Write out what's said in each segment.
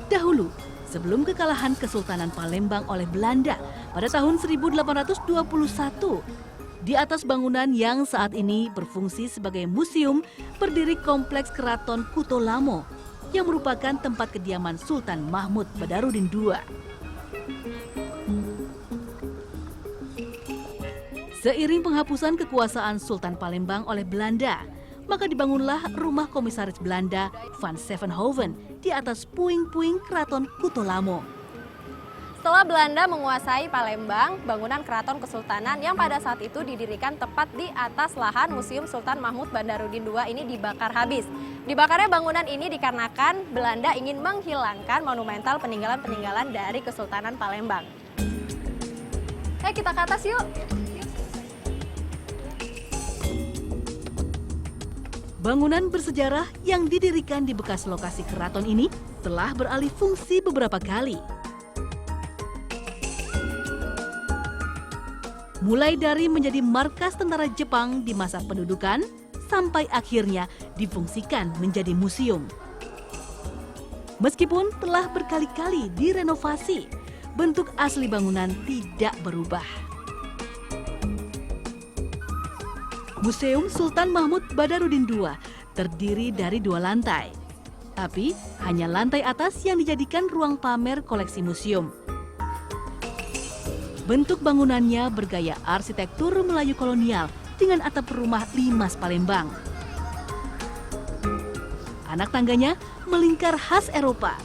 Dahulu, sebelum kekalahan Kesultanan Palembang oleh Belanda pada tahun 1821, di atas bangunan yang saat ini berfungsi sebagai museum berdiri Kompleks Keraton Kutolamo yang merupakan tempat kediaman Sultan Mahmud Badarudin II. Seiring penghapusan kekuasaan Sultan Palembang oleh Belanda, maka dibangunlah rumah komisaris Belanda Van Sevenhoven di atas puing-puing Keraton Kutolamo. Setelah Belanda menguasai Palembang, bangunan Keraton Kesultanan yang pada saat itu didirikan tepat di atas lahan Museum Sultan Mahmud Badarudin II ini dibakar habis. Dibakarnya bangunan ini dikarenakan Belanda ingin menghilangkan monumental peninggalan-peninggalan dari Kesultanan Palembang. Kita ke atas yuk! Bangunan bersejarah yang didirikan di bekas lokasi keraton ini telah beralih fungsi beberapa kali. Mulai dari menjadi markas tentara Jepang di masa pendudukan, sampai akhirnya difungsikan menjadi museum. Meskipun telah berkali-kali direnovasi, bentuk asli bangunan tidak berubah. Museum Sultan Mahmud Badarudin II terdiri dari 2 lantai, tapi hanya lantai atas yang dijadikan ruang pamer koleksi museum. Bentuk bangunannya bergaya arsitektur Melayu kolonial dengan atap rumah limas Palembang. Anak tangganya melingkar khas Eropa.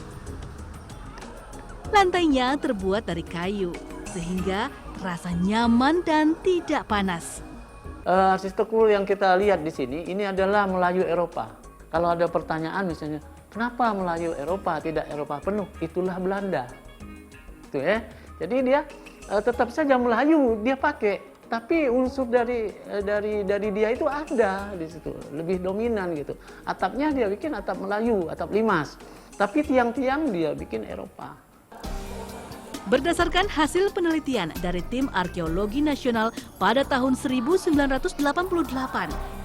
Lantainya terbuat dari kayu, sehingga terasa nyaman dan tidak panas. Arsitektur yang kita lihat di sini ini adalah Melayu Eropa. Kalau ada pertanyaan misalnya, kenapa Melayu Eropa tidak Eropa penuh? Itulah Belanda. Itu ya. Jadi dia tetap saja Melayu dia pakai, tapi unsur dari dia itu ada di situ, lebih dominan gitu. Atapnya dia bikin atap Melayu, atap limas. Tapi tiang-tiang dia bikin Eropa. Berdasarkan hasil penelitian dari Tim Arkeologi Nasional pada tahun 1988,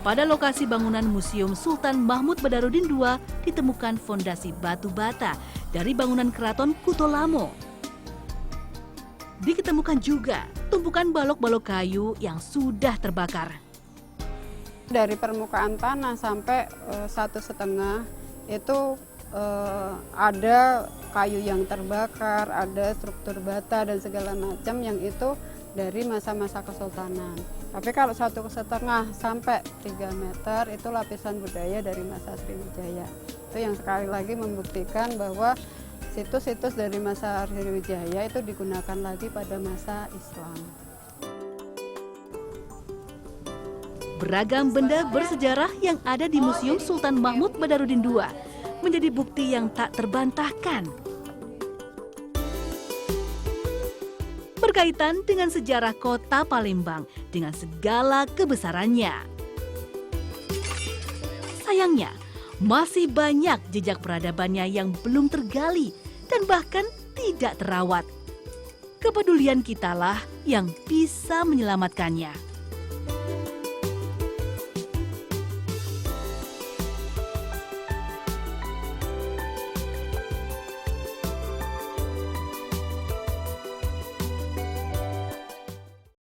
pada lokasi bangunan Museum Sultan Mahmud Badarudin II ditemukan fondasi batu bata dari bangunan Keraton Kutolamo. Diketemukan juga tumpukan balok-balok kayu yang sudah terbakar. Dari permukaan tanah sampai 1,5 itu ada kayu yang terbakar, ada struktur bata dan segala macam yang itu dari masa-masa kesultanan. Tapi kalau 1,5 sampai 3 meter itu lapisan budaya dari masa Sriwijaya. Itu yang sekali lagi membuktikan bahwa situs-situs dari masa Sriwijaya itu digunakan lagi pada masa Islam. Beragam benda bersejarah yang ada di Museum Sultan Mahmud Badarudin II menjadi bukti yang tak terbantahkan. Berkaitan dengan sejarah kota Palembang dengan segala kebesarannya. Sayangnya, masih banyak jejak peradabannya yang belum tergali dan bahkan tidak terawat. Kepedulian kitalah yang bisa menyelamatkannya.